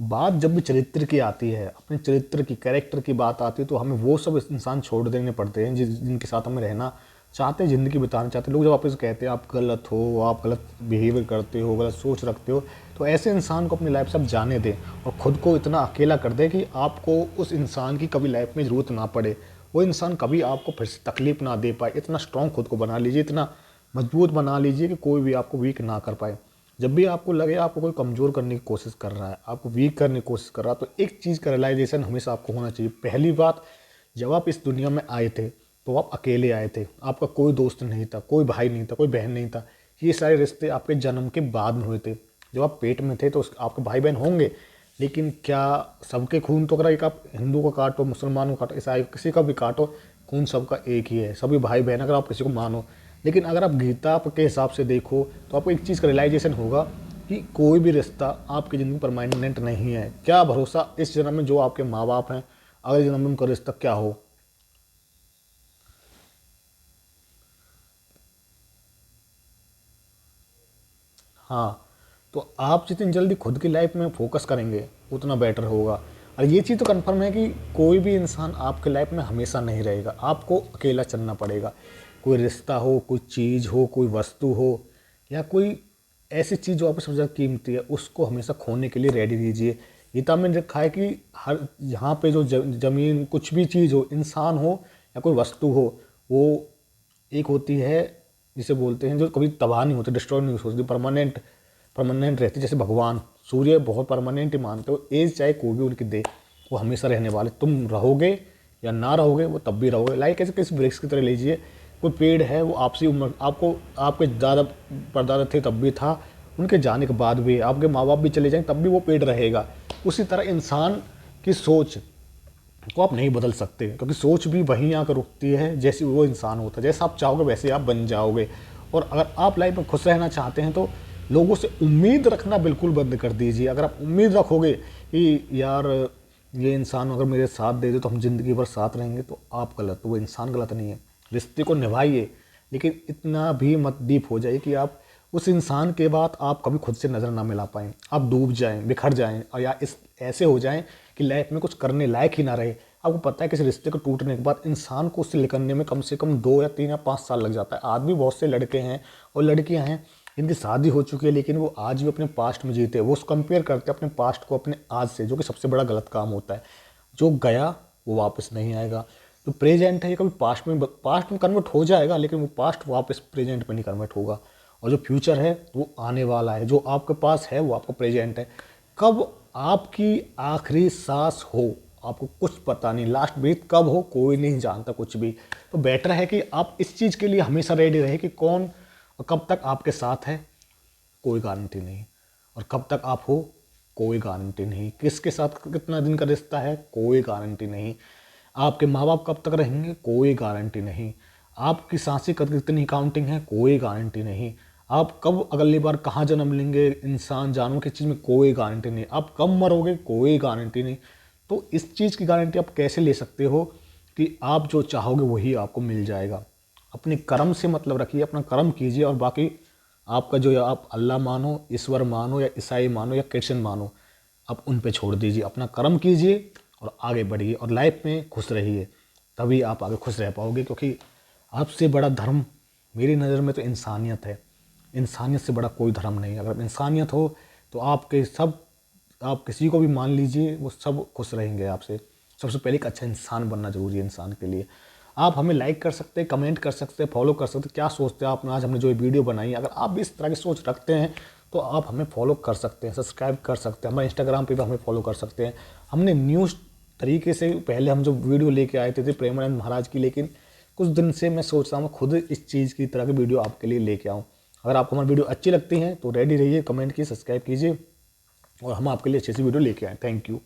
बात जब भी चरित्र की आती है, अपने चरित्र की, कैरेक्टर की बात आती है, तो हमें वो सब इंसान छोड़ देने पड़ते हैं जिनके साथ हमें रहना चाहते हैं, ज़िंदगी बिताना चाहते हैं। लोग जब आपसे कहते हैं आप गलत हो, आप गलत बिहेवियर करते हो, गलत सोच रखते हो, तो ऐसे इंसान को अपनी लाइफ से आप जाने दें और ख़ुद को इतना अकेला कर दें कि आपको उस इंसान की कभी लाइफ में ज़रूरत ना पड़े, वो इंसान कभी आपको फिर से तकलीफ़ ना दे पाए। इतना स्ट्रॉन्ग खुद को बना लीजिए, इतना मजबूत बना लीजिए कि कोई भी आपको वीक ना कर पाए। जब भी आपको लगे आपको कोई कमज़ोर करने की कोशिश कर रहा है, आपको वीक करने की कोशिश कर रहा है, तो एक चीज़ का रियलाइजेशन हमेशा आपको होना चाहिए। पहली बात, जब आप इस दुनिया में आए थे तो आप अकेले आए थे, आपका कोई दोस्त नहीं था, कोई भाई नहीं था, कोई बहन नहीं था। ये सारे रिश्ते आपके जन्म के बाद में हुए थे। जब आप पेट में थे तो आपके भाई बहन होंगे, लेकिन क्या सबके खून, तो अगर एक आप हिंदू का काटो, मुसलमानों का काटो, ईसाई किसी का भी काटो, खून सबका एक ही है, सभी भाई बहन, अगर आप किसी को मानो। लेकिन अगर आप गीता के हिसाब से देखो तो आपको एक चीज़ का रियलाइजेशन होगा कि कोई भी रिश्ता आपकी ज़िंदगी परमानेंट नहीं है। क्या भरोसा इस जन्म में जो आपके माँ बाप हैं, अगले जन्म में उनका रिश्ता क्या हो। हाँ, तो आप जितनी जल्दी खुद की लाइफ में फोकस करेंगे उतना बेटर होगा। और ये चीज़ तो कंफर्म है कि कोई भी इंसान आपके लाइफ में हमेशा नहीं रहेगा, आपको अकेला चलना पड़ेगा। कोई रिश्ता हो, कोई चीज़ हो, कोई वस्तु हो, या कोई ऐसी चीज़ जो आपको सबसे ज़्यादा कीमती है, उसको हमेशा खोने के लिए रेडी रहिए। गीता में लिखा है कि हर यहाँ पे जो ज़मीन, कुछ भी चीज़ हो, इंसान हो या कोई वस्तु हो, वो एक होती है जिसे बोलते हैं जो कभी तबाह नहीं होती, डिस्ट्रॉय नहीं होती, परमानेंट परमानेंट रहती है। जैसे भगवान सूर्य बहुत परमानेंट ही मानते हो, एज चाहे कोई भी उनकी दे, वो हमेशा रहने वाले। तुम रहोगे या ना रहोगे, वो तब भी रहोगे। लाइक ऐसे किसी वृक्ष की तरह लीजिए, कोई पेड़ है, वो आपसी उम्र, आपको आपके दादा परदादा थे तब भी था, उनके जाने के बाद भी, आपके माँ बाप भी चले जाएं तब भी वो पेड़ रहेगा। उसी तरह इंसान की सोच को आप नहीं बदल सकते, क्योंकि सोच भी वहीं आकर रुकती है जैसे वो इंसान होता है। जैसा आप चाहोगे वैसे आप बन जाओगे। और अगर आप लाइफ में खुश रहना चाहते हैं तो लोगों से उम्मीद रखना बिल्कुल बंद कर दीजिए। अगर आप उम्मीद रखोगे कि यार ये इंसान अगर मेरे साथ दे दे तो हम ज़िंदगी भर साथ रहेंगे, तो आप गलत, वो इंसान गलत नहीं है। रिश्ते को निभाइए, लेकिन इतना भी मत डीप हो जाए कि आप उस इंसान के बाद आप कभी खुद से नज़र ना मिला पाएँ, आप डूब जाएं, बिखर जाएं, और या इस ऐसे हो जाएं कि लाइफ में कुछ करने लायक ही ना रहे। आपको पता है किसी रिश्ते को टूटने के बाद इंसान को उससे निकलने में कम से कम 2 या 3 या 5 साल लग जाता है। आज भी बहुत से लड़के हैं और लड़कियां हैं जिनकी शादी हो चुकी है, लेकिन वो आज भी अपने पास्ट में जीते हैं। वो कंपेयर करते हैं अपने पास्ट को अपने आज से, जो कि सबसे बड़ा गलत काम होता है। जो गया वो वापस नहीं आएगा। जो प्रेजेंट है ये कभी पास्ट में कन्वर्ट हो जाएगा, लेकिन वो पास्ट वापस प्रेजेंट में नहीं कन्वर्ट होगा। और जो फ्यूचर है वो आने वाला है, जो आपके पास है वो आपका प्रेजेंट है। कब आपकी आखिरी सांस हो आपको कुछ पता नहीं, लास्ट ब्रीथ कब हो कोई नहीं जानता कुछ भी। तो बेटर है कि आप इस चीज़ के लिए हमेशा रेडी रहे कि कौन और कब तक आपके साथ है, कोई गारंटी नहीं। और कब तक आप हो, कोई गारंटी नहीं। किसके साथ कितना दिन का रिश्ता है, कोई गारंटी नहीं। आपके माँ बाप कब तक रहेंगे, कोई गारंटी नहीं। आपकी सांसें कब कितनी काउंटिंग है, कोई गारंटी नहीं। आप कब अगली बार कहाँ जन्म लेंगे, इंसान जानवर किस चीज़ में, कोई गारंटी नहीं। आप कब मरोगे, कोई गारंटी नहीं। तो इस चीज़ की गारंटी आप कैसे ले सकते हो कि आप जो चाहोगे वही आपको मिल जाएगा। अपने कर्म से मतलब रखिए, अपना कर्म कीजिए, और बाकी आपका जो आप अल्लाह मानो, ईश्वर मानो, या ईसाई मानो, या क्रिश्चियन मानो, आप उन पे छोड़ दीजिए। अपना कर्म कीजिए और आगे बढ़िए, और लाइफ में खुश रहिए। तभी आप आगे खुश रह पाओगे, क्योंकि आपसे बड़ा धर्म मेरी नज़र में तो इंसानियत है। इंसानियत से बड़ा कोई धर्म नहीं है। अगर इंसानियत हो तो आपके सब, आप किसी को भी मान लीजिए, वो सब खुश रहेंगे आपसे। सबसे पहले एक अच्छा इंसान बनना जरूरी है इंसान के लिए। आप हमें लाइक कर सकते हैं, कमेंट कर सकते हैं, फॉलो कर सकते हैं। क्या सोचते हैं आपने, आज हमने जो ये वीडियो बनाई, अगर आप भी इस तरह की सोच रखते हैं तो आप हमें फॉलो कर सकते हैं, सब्सक्राइब कर सकते हैं, हमारे इंस्टाग्राम पे भी हमें फॉलो कर सकते हैं। हमने न्यूज़ तरीके से पहले हम जो वीडियो लेके आए थे प्रेमानंद महाराज की, लेकिन कुछ दिन से मैं सोच रहा हूँ खुद इस चीज़ की तरह की वीडियो आपके लिए लेके आऊँ। अगर आपको हमारी वीडियो अच्छी लगती है तो रेडी रहिए, कमेंट कीजिए, सब्सक्राइब कीजिए, और हम आपके लिए अच्छी सी वीडियो लेके आए। Thank you.